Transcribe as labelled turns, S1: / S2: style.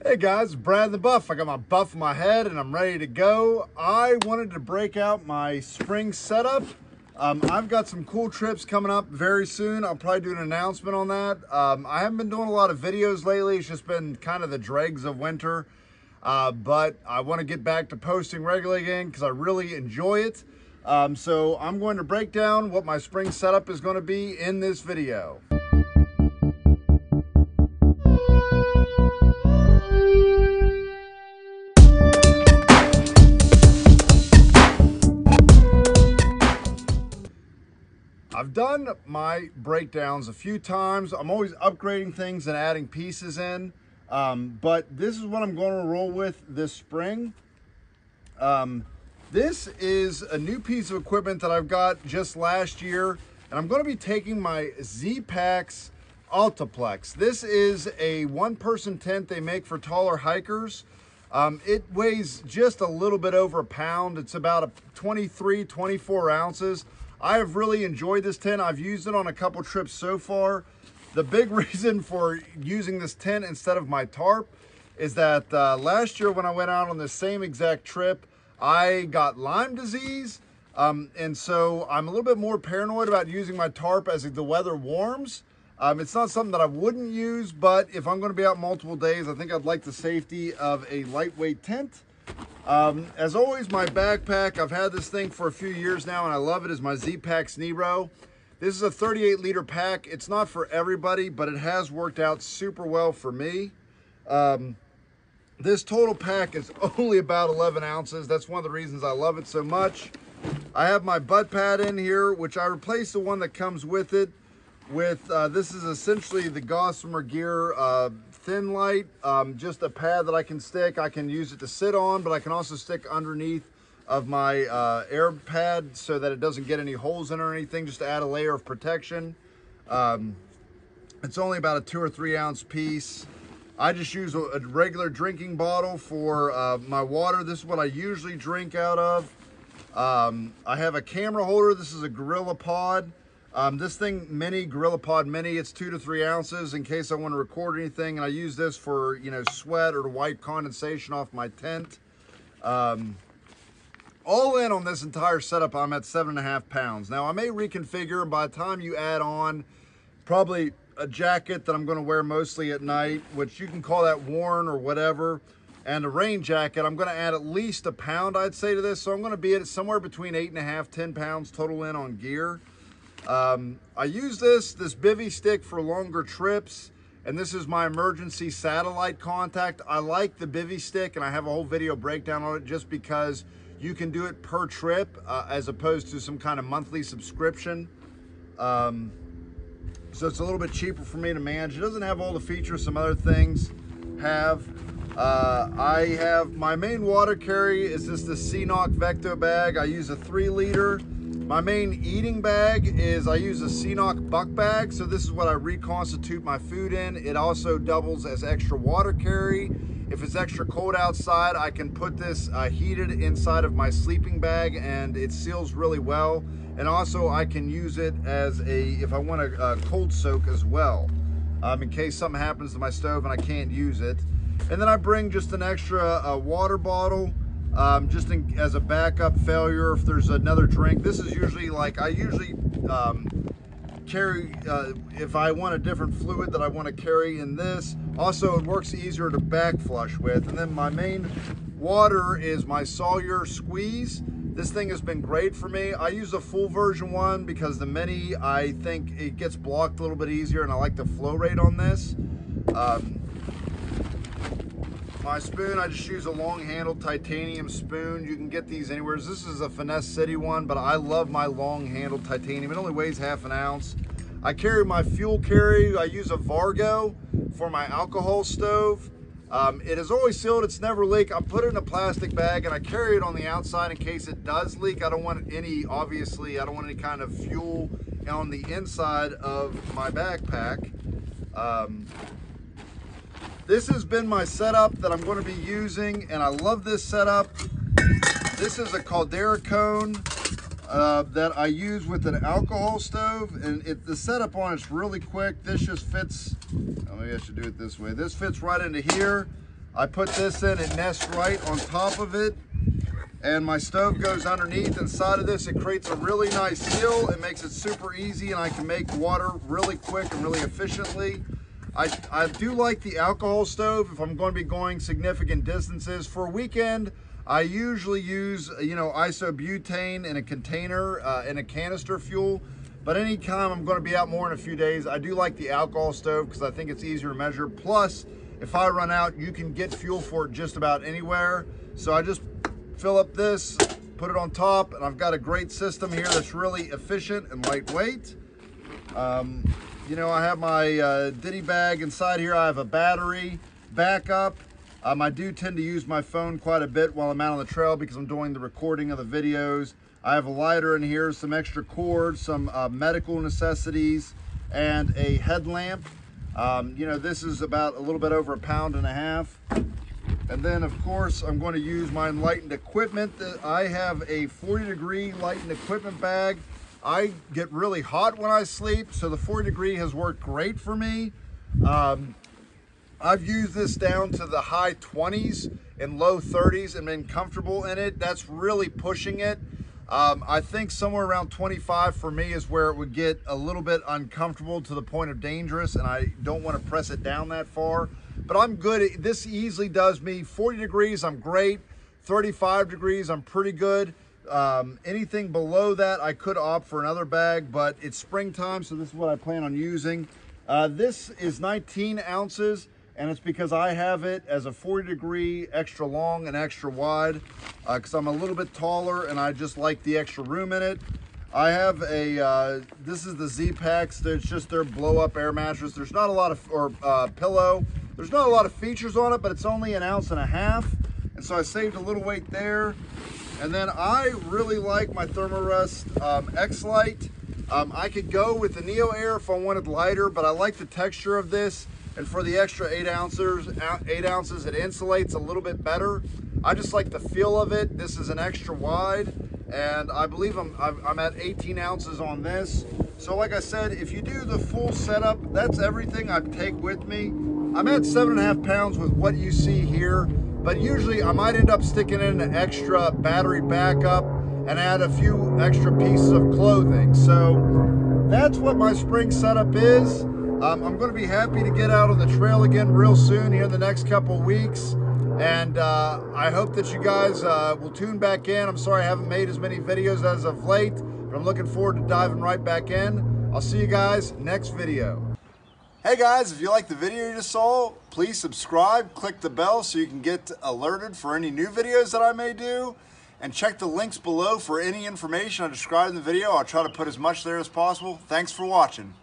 S1: Hey guys, Brad the Buff. I got my buff in my head and I'm ready to go. I wanted to break out my spring setup. I've got some cool trips coming up very soon. I'll probably do an announcement on that. I haven't been doing a lot of videos lately. It's just been kind of the dregs of winter. But I want to get back to posting regularly again because I really enjoy it. So I'm going to break down what my spring setup is going to be in this video. I've done my breakdowns a few times. I'm always upgrading things and adding pieces in, but this is what I'm going to roll with this spring. This is a new piece of equipment that I've got just last year, and I'm going to be taking my Zpacks Altaplex. This is a one-person tent they make for taller hikers. It weighs just a little bit over a pound. It's about 23, 24 ounces. I have really enjoyed this tent. I've used it on a couple trips so far. The big reason for using this tent instead of my tarp is that last year when I went out on the same exact trip, I got Lyme disease. And so I'm a little bit more paranoid about using my tarp as the weather warms. It's not something that I wouldn't use, but if I'm going to be out multiple days, I think I'd like the safety of a lightweight tent. As always, my backpack, I've had this thing for a few years now and I love it, is my Zpacks Nero. This is a 38-liter pack. It's not for everybody, but it has worked out super well for me. This total pack is only about 11 ounces. That's one of the reasons I love it so much. I have my butt pad in here, which I replaced the one that comes with it with, this is essentially the Gossamer Gear Thin Light, just a pad that I can stick. I can use it to sit on, but I can also stick underneath of my air pad so that it doesn't get any holes in it or anything, just to add a layer of protection. It's only about a 2 or 3 ounce piece. I just use a regular drinking bottle for my water. This is what I usually drink out of. I have a camera holder. This is a GorillaPod. This thing, GorillaPod Mini, it's 2 to 3 ounces in case I want to record anything, and I use this for, you know, sweat or to wipe condensation off my tent. All in on this entire setup, I'm at 7.5 pounds. Now, I may reconfigure, and by the time you add on probably a jacket that I'm going to wear mostly at night, which you can call that worn or whatever, and a rain jacket, I'm going to add at least a pound, I'd say, to this. So I'm going to be at somewhere between 8.5, 10 pounds total in on gear. I use this bivy stick for longer trips, and this is my emergency satellite contact. I like the bivy stick, and I have a whole video breakdown on it just because you can do it per trip as opposed to some kind of monthly subscription. So it's a little bit cheaper for me to manage. It doesn't have all the features some other things have. I have my main water carry is just the CNOC Vecto bag. I use a 3-liter. My main eating bag is I use a CNOC buck bag, so this is what I reconstitute my food in. It also doubles as extra water carry. If it's extra cold outside, I can put this heated inside of my sleeping bag and it seals really well. And also I can use it as if I want a cold soak as well, in case something happens to my stove and I can't use it. And then I bring just an extra water bottle, just as a backup failure if there's another drink. This is usually I usually carry, if I want a different fluid that I want to carry in this. Also, it works easier to back flush with. And then my main water is my Sawyer Squeeze. This thing has been great for me. I use the full version one because the mini, I think it gets blocked a little bit easier, and I like the flow rate on this. My spoon, I just use a long-handled titanium spoon. You can get these anywhere. This is a Finesse City one, but I love my long-handled titanium. It only weighs half an ounce. I carry my fuel carry. I use a Vargo for my alcohol stove. It is always sealed. It's never leaked. I put it in a plastic bag and I carry it on the outside in case it does leak. I don't want any, obviously, I don't want any kind of fuel on the inside of my backpack. This has been my setup that I'm going to be using, and I love this setup. This is a Caldera cone that I use with an alcohol stove, and the setup on it's really quick. This just fits, oh, maybe I should do it this way. This fits right into here. I put this in, it nests right on top of it, and my stove goes underneath. Inside of this, it creates a really nice seal. It makes it super easy, and I can make water really quick and really efficiently. I do like the alcohol stove if I'm going to be going significant distances. For a weekend, I usually use, isobutane in a container, in a canister fuel. But anytime I'm going to be out more in a few days, I do like the alcohol stove because I think it's easier to measure. Plus, if I run out, you can get fuel for it just about anywhere. So I just fill up this, put it on top, and I've got a great system here that's really efficient and lightweight. I have my ditty bag inside here. I have a battery backup. I do tend to use my phone quite a bit while I'm out on the trail because I'm doing the recording of the videos. I have a lighter in here, some extra cords, some medical necessities, and a headlamp. This is about a little bit over 1.5 pounds. And then, of course, I'm going to use my enlightened equipment. I have a 40-degree enlightened equipment bag. I get really hot when I sleep, so the 40-degree has worked great for me. I've used this down to the high 20s and low 30s and been comfortable in it. That's really pushing it. I think somewhere around 25 for me is where it would get a little bit uncomfortable to the point of dangerous, and I don't want to press it down that far. But I'm good. This easily does me 40 degrees, I'm great. 35 degrees, I'm pretty good. Anything below that, I could opt for another bag, but it's springtime, so this is what I plan on using. This is 19 ounces, and it's because I have it as a 40-degree, extra long and extra wide, because I'm a little bit taller and I just like the extra room in it. I have a, this is the Z-Packs. It's just their blow-up air mattress. There's not a lot of, or pillow. There's not a lot of features on it, but it's only 1.5 ounces. And so I saved a little weight there. And then I really like my Thermarest X-Lite. I could go with the Neo Air if I wanted lighter, but I like the texture of this. And for the extra 8 ounces, it insulates a little bit better. I just like the feel of it. This is an extra wide, and I believe I'm at 18 ounces on this. So like I said, if you do the full setup, that's everything I take with me. I'm at 7.5 pounds with what you see here, but usually I might end up sticking in an extra battery backup and add a few extra pieces of clothing. So that's what my spring setup is. I'm going to be happy to get out on the trail again real soon here in the next couple weeks. And I hope that you guys will tune back in. I'm sorry I haven't made as many videos as of late, but I'm looking forward to diving right back in. I'll see you guys next video. Hey guys, if you like the video you just saw, please subscribe, click the bell so you can get alerted for any new videos that I may do. And check the links below for any information I described in the video. I'll try to put as much there as possible. Thanks for watching.